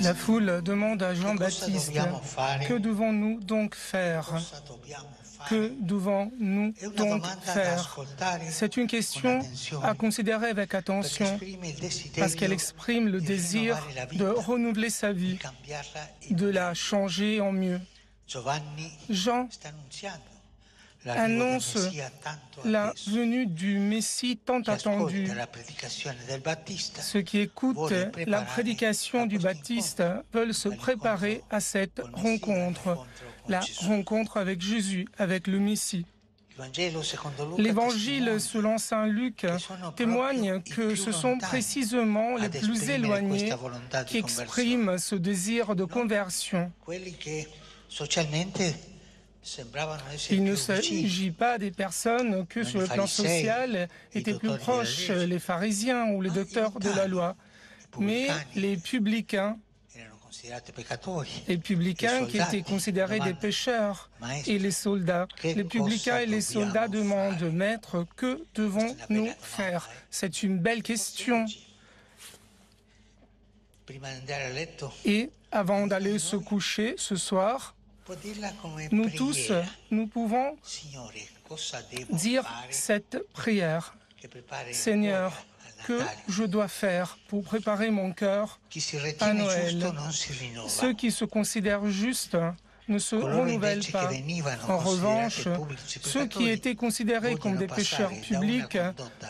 La foule demande à Jean-Baptiste, que devons-nous donc faire? Que devons-nous donc faire? C'est une question à considérer avec attention parce qu'elle exprime le désir de renouveler sa vie, de la changer en mieux. Jean annonce la venue du Messie tant attendu. Ceux qui écoutent la prédication du Baptiste veulent se préparer à cette rencontre, la rencontre avec Jésus, avec le Messie. L'Évangile selon saint Luc témoigne que ce sont précisément les plus éloignés qui expriment ce désir de conversion. Il ne s'agit pas des personnes que sur le plan social étaient plus proches, les pharisiens ou les docteurs de la loi, mais les publicains qui étaient considérés des pécheurs, et les soldats. Les publicains et les soldats demandent, « Maître, que devons-nous faire ?» C'est une belle question. Et avant d'aller se coucher ce soir, nous tous, nous pouvons dire cette prière. Seigneur, que je dois faire pour préparer mon cœur à Noël? Ceux qui se considèrent justes ne se renouvellent pas. En revanche, ceux qui étaient considérés comme des pécheurs publics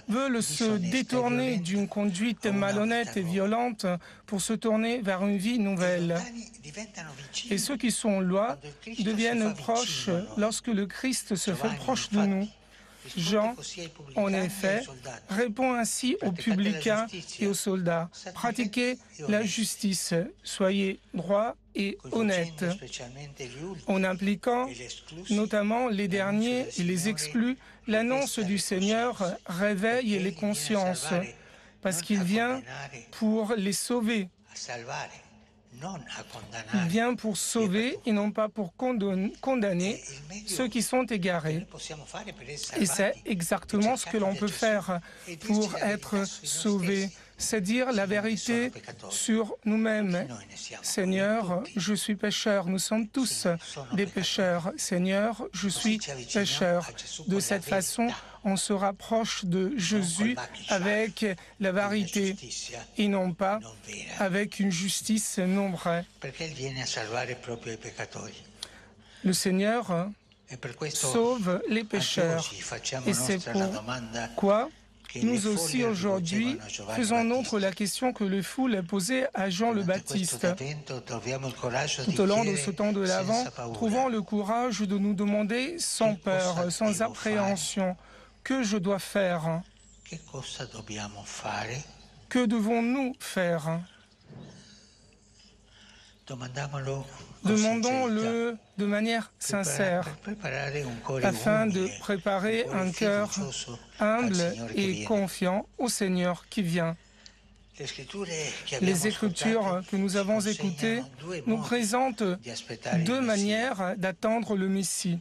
veulent se détourner d'une conduite malhonnête et violente pour se tourner vers une vie nouvelle. Et ceux qui sont loin deviennent proches lorsque le Christ se fait proche de nous. Jean, en effet, répond ainsi aux publicains et aux soldats. Pratiquez la justice, soyez droits et honnêtes. En impliquant notamment les derniers et les exclus, l'annonce du Seigneur réveille les consciences, parce qu'il vient pour les sauver. Il vient pour sauver et non pas pour condamner ceux qui sont égarés. Et c'est exactement ce que l'on peut faire pour être sauvé. C'est dire la vérité sur nous-mêmes. Seigneur, je suis pécheur. Nous sommes tous des pécheurs. Seigneur, je suis pécheur. De cette façon, on se rapproche de Jésus avec la vérité et non pas avec une justice non vraie. Le Seigneur sauve les pécheurs et c'est pourquoi nous aussi aujourd'hui faisons nôtre la question que les foules posaient à Jean le Baptiste. Tout au long de ce temps de l'Avent, trouvons le courage de nous demander sans peur, sans appréhension, que je dois faire? Que devons-nous faire? Demandons-le de manière sincère, afin de préparer un cœur humble et confiant au Seigneur qui vient. Les Écritures que nous avons écoutées nous présentent deux manières d'attendre le Messie.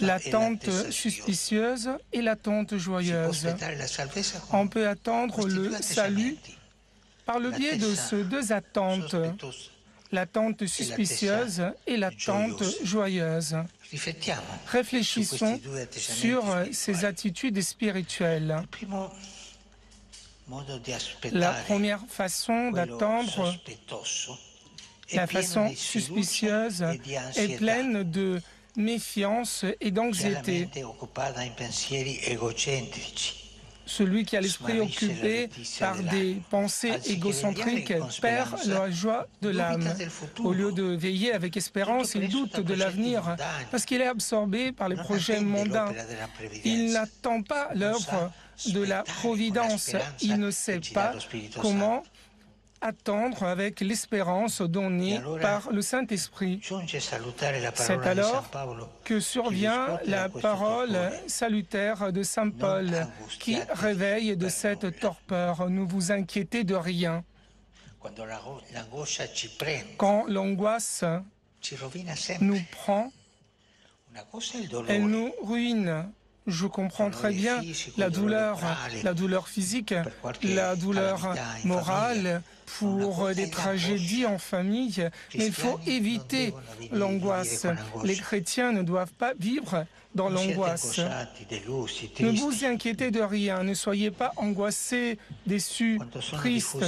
L'attente suspicieuse et l'attente joyeuse. On peut attendre le salut par le biais de ces deux attentes, l'attente suspicieuse et l'attente joyeuse. Réfléchissons sur ces attitudes spirituelles. La première façon d'attendre, la façon suspicieuse, est pleine de méfiance et d'anxiété. Celui qui a l'esprit occupé par des pensées égocentriques perd la joie de l'âme. Au lieu de veiller avec espérance, il doute de l'avenir parce qu'il est absorbé par les projets mondains. Il n'attend pas l'œuvre de la providence. Il ne sait pas comment attendre avec l'espérance donnée par le Saint-Esprit. C'est alors que survient la parole salutaire de saint Paul qui réveille de cette torpeur. Ne vous inquiétez de rien. Quand l'angoisse nous prend, elle nous ruine. Je comprends très bien la douleur physique, la douleur morale pour des tragédies en famille, mais il faut éviter l'angoisse. Les chrétiens ne doivent pas vivre dans l'angoisse. Ne vous inquiétez de rien, ne soyez pas angoissés, déçus, tristes.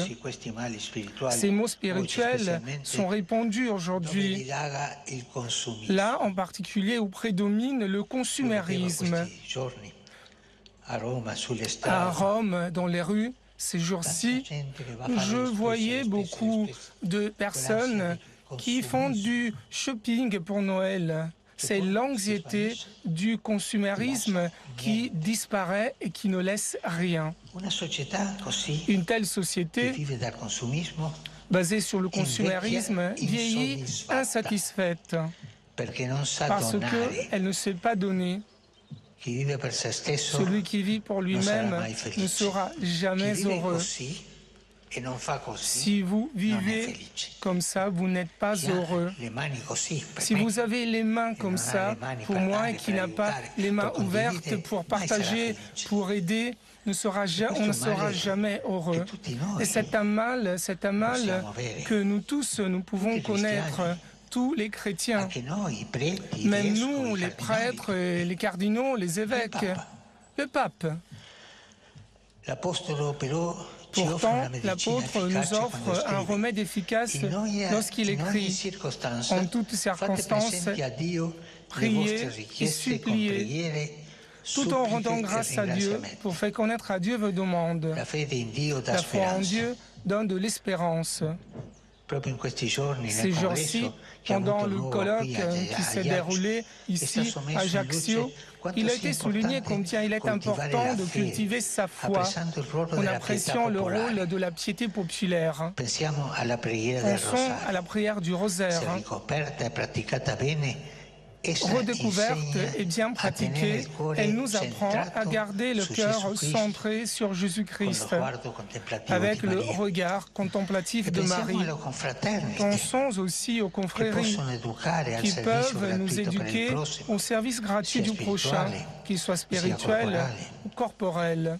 Ces maux spirituels sont répandus aujourd'hui. Là, en particulier, où prédomine le consumérisme. À Rome, dans les rues, ces jours-ci, je voyais beaucoup de personnes qui font du shopping pour Noël. C'est l'anxiété du consumérisme qui disparaît et qui ne laisse rien. Une telle société, basée sur le consumérisme, vieillit insatisfaite parce qu'elle ne sait pas donner. Celui qui vit pour lui-même ne sera jamais heureux. Si vous vivez comme ça, vous n'êtes pas heureux. Si vous avez les mains comme ça, pour moi, et qui n'a pas les mains ouvertes pour partager, pour aider, on ne sera jamais heureux. Et c'est un mal que nous tous, nous pouvons connaître. Tous les chrétiens, même nous, les prêtres, les cardinaux, les évêques, le pape. Pourtant, l'apôtre nous offre un remède efficace lorsqu'il écrit « En toutes circonstances, priez et suppliez, tout en rendant grâce à Dieu pour faire connaître à Dieu vos demandes. » La foi en Dieu donne de l'espérance. Ces jours-ci, pendant le colloque qui s'est déroulé ici à Ajaccio, il a été souligné combien il est important de cultiver sa foi en appréciant le rôle de la piété populaire. Pensons à la prière du rosaire. Redécouverte et bien pratiquée, elle nous apprend à garder le cœur centré sur Jésus-Christ, avec le regard contemplatif de Marie. Pensons aussi aux confréries qui peuvent nous éduquer au service gratuit du prochain, qu'il soit spirituel ou corporel.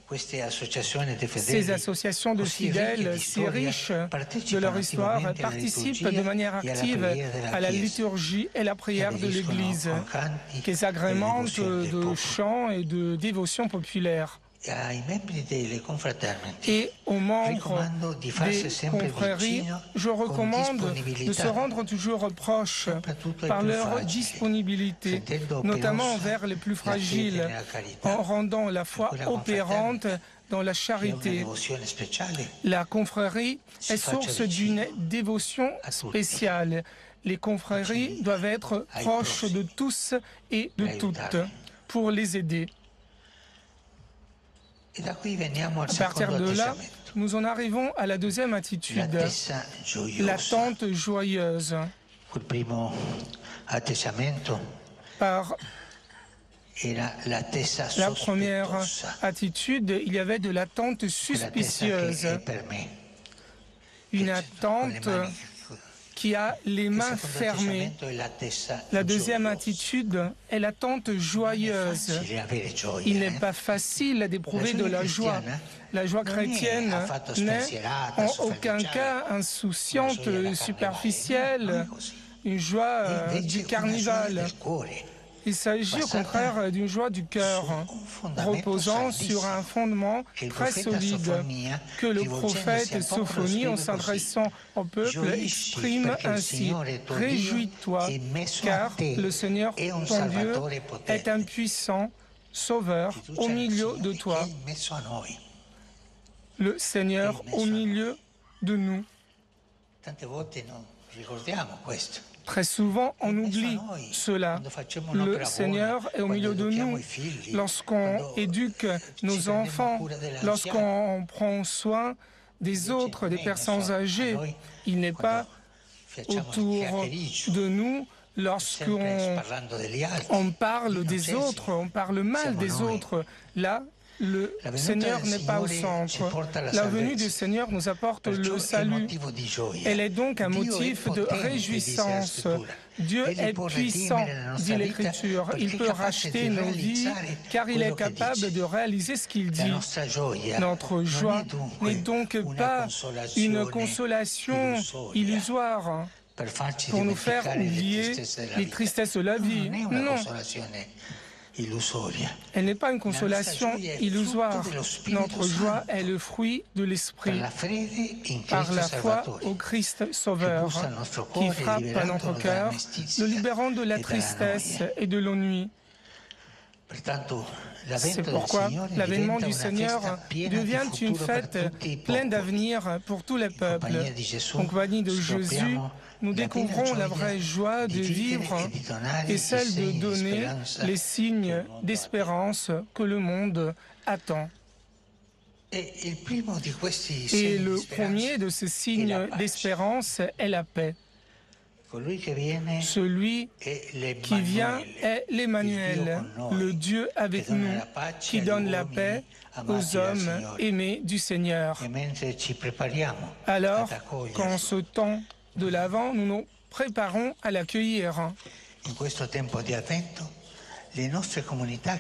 Ces associations de fidèles, si riches de leur histoire, participent de manière active à la liturgie et la prière de l'Église, qu'ils agrémentent de chants et de dévotions populaires. Et aux membres des confréries, je recommande de se rendre toujours proches par leur disponibilité, notamment envers les plus fragiles, en rendant la foi opérante dans la charité. La confrérie est source d'une dévotion spéciale. Les confréries doivent être proches de tous et de toutes pour les aider. À partir de là, nous en arrivons à la deuxième attitude, l'attente joyeuse. Par la première attitude, il y avait de l'attente suspicieuse, une attente qui a les mains fermées. La deuxième attitude est l'attente joyeuse. Il n'est pas facile d'éprouver de la joie. La joie chrétienne n'est en aucun cas insouciante, superficielle, une joie du carnival. Il s'agit au contraire d'une joie du cœur, reposant sur un fondement très solide que le prophète Sophonie, en s'adressant au peuple, exprime ainsi. « Réjouis-toi, car le Seigneur, ton Dieu, est un puissant sauveur au milieu de toi. » Le Seigneur au milieu de nous. Très souvent, on oublie cela. Le Seigneur est au milieu de nous. Lorsqu'on éduque nos enfants, lorsqu'on prend soin des autres, des personnes âgées, il n'est pas autour de nous. Lorsqu'on parle des autres, on parle mal des autres. Là, le Seigneur n'est pas au centre. La venue du Seigneur nous apporte le salut. Elle est donc un motif de réjouissance. Dieu est puissant, dit l'Écriture. Il peut racheter nos vies car il est capable de réaliser ce qu'il dit. Notre joie n'est donc pas une consolation illusoire pour nous faire oublier les tristesses de la vie. Non. Elle n'est pas une consolation illusoire. Notre joie est le fruit de l'Esprit, par la foi au Christ Sauveur, qui frappe à notre cœur, le libérant de la tristesse et de l'ennui. C'est pourquoi l'avènement du Seigneur devient une fête pleine d'avenir pour tous les peuples. En compagnie de Jésus, nous découvrons la vraie joie de vivre et celle de donner les signes d'espérance que le monde attend. Et le premier de ces signes d'espérance est la paix. Celui qui vient est l'Emmanuel, le Dieu avec nous, qui donne la paix aux hommes aimés du Seigneur. Alors, qu'en ce temps de l'Avent, nous nous préparons à l'accueillir.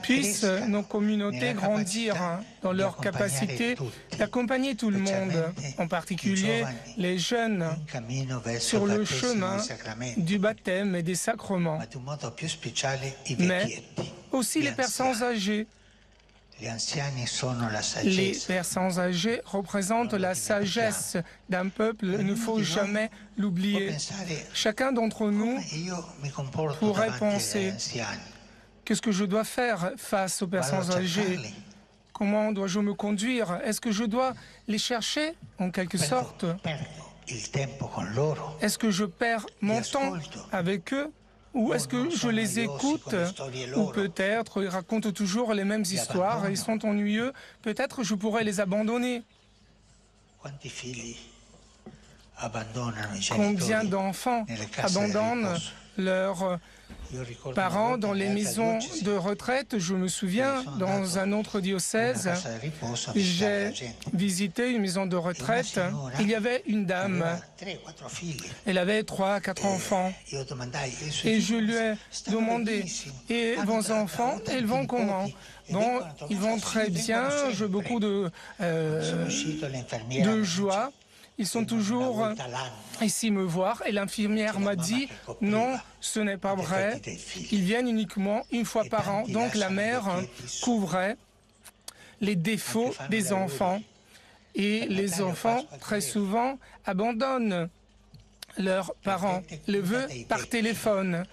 Puissent nos communautés grandir dans leur capacité d'accompagner tout le monde, en particulier les jeunes, sur le chemin du baptême et des sacrements, mais aussi les personnes âgées. Les personnes âgées représentent la sagesse d'un peuple, il ne faut jamais l'oublier. Chacun d'entre nous pourrait penser: qu'est-ce que je dois faire face aux personnes âgées? Comment dois-je me conduire? Est-ce que je dois les chercher, en quelque sorte? Est-ce que je perds mon temps avec eux? Ou est-ce que je les écoute? Ou peut-être ils racontent toujours les mêmes histoires et ils sont ennuyeux. Peut-être je pourrais les abandonner. Combien d'enfants abandonnent leurs parents dans les maisons de retraite? Je me souviens, dans un autre diocèse, j'ai visité une maison de retraite. Il y avait une dame, elle avait 3 à 4 enfants. Et je lui ai demandé: et vos enfants, ils vont comment? Bon, ils vont très bien, j'ai beaucoup de joie. Ils sont toujours ici me voir. Et l'infirmière m'a dit: non, ce n'est pas vrai. Ils viennent uniquement une fois par an. Donc la mère couvrait les défauts des enfants. Et les enfants, très souvent, abandonnent leurs parents. Le vœu par téléphone.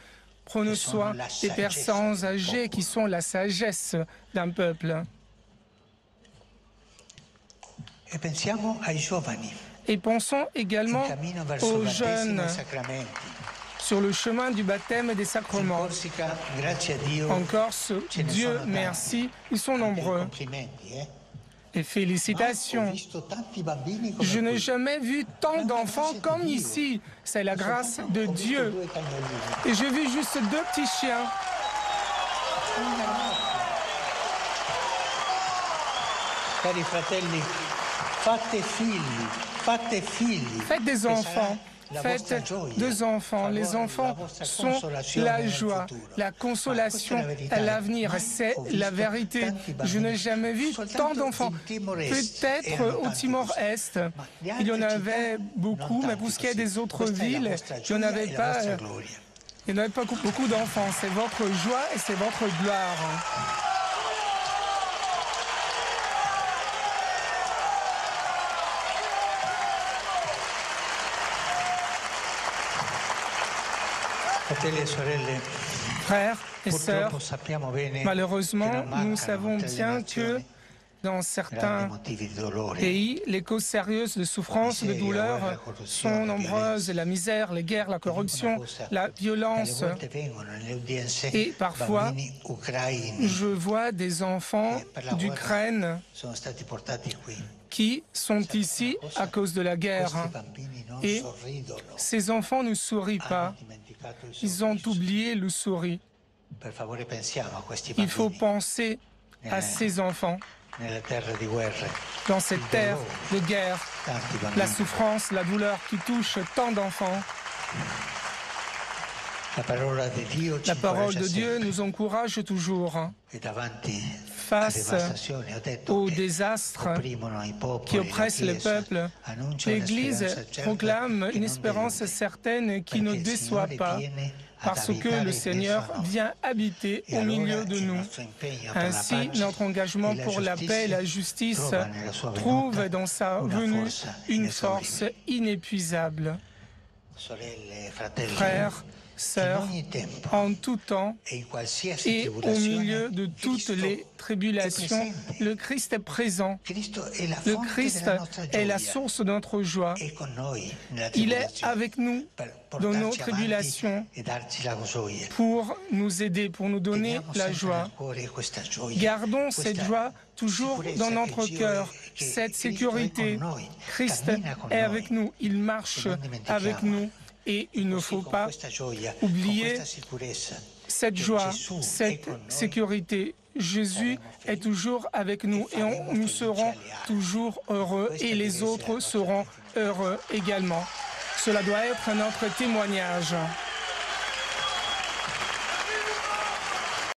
Prenez soin des personnes âgées qui sont la sagesse d'un peuple. Et pensons également aux jeunes sur le chemin du baptême et des sacrements. En Corse, Dieu merci, ils sont nombreux. Et félicitations. Je n'ai jamais vu tant d'enfants comme ici. C'est la grâce de Dieu. Et j'ai vu juste 2 petits chiens. Cari fratelli, fate figli. Faites des enfants. Faites 2 enfants. Les enfants sont la joie, la consolation à l'avenir. C'est la vérité. Je n'ai jamais vu tant d'enfants. Peut-être au Timor-Est, il y en avait beaucoup, mais pour ce qui est des autres villes, il n'y en avait pas beaucoup d'enfants. C'est votre joie et c'est votre gloire. Frères et sœurs, malheureusement, nous savons bien que dans certains pays, les causes sérieuses de souffrance, de douleur sont nombreuses. La misère, les guerres, la corruption, la violence. Et parfois, je vois des enfants d'Ukraine qui sont ici à cause de la guerre. Et ces enfants ne sourient pas. Ils ont oublié le sourire. Il faut penser à ces enfants. dans cette terre de guerre, la souffrance, la douleur qui touche tant d'enfants. La parole de Dieu nous encourage toujours face aux désastres qui oppressent les peuples. L'Église proclame une espérance certaine qui ne déçoit pas, parce que le Seigneur vient habiter au milieu de nous. Ainsi, notre engagement pour la paix et la justice trouve dans sa venue une force inépuisable. Frères, sœurs, en tout temps et au milieu de toutes les tribulations, le Christ est présent. Le Christ est la source de notre joie. Il est avec nous dans nos tribulations pour nous aider, pour nous donner la joie. Gardons cette joie toujours dans notre cœur, cette sécurité. Christ est avec nous, il marche avec nous. Et il ne faut pas oublier cette joie, cette sécurité. Jésus est toujours avec nous et nous serons toujours heureux et les autres seront heureux également. Cela doit être notre témoignage.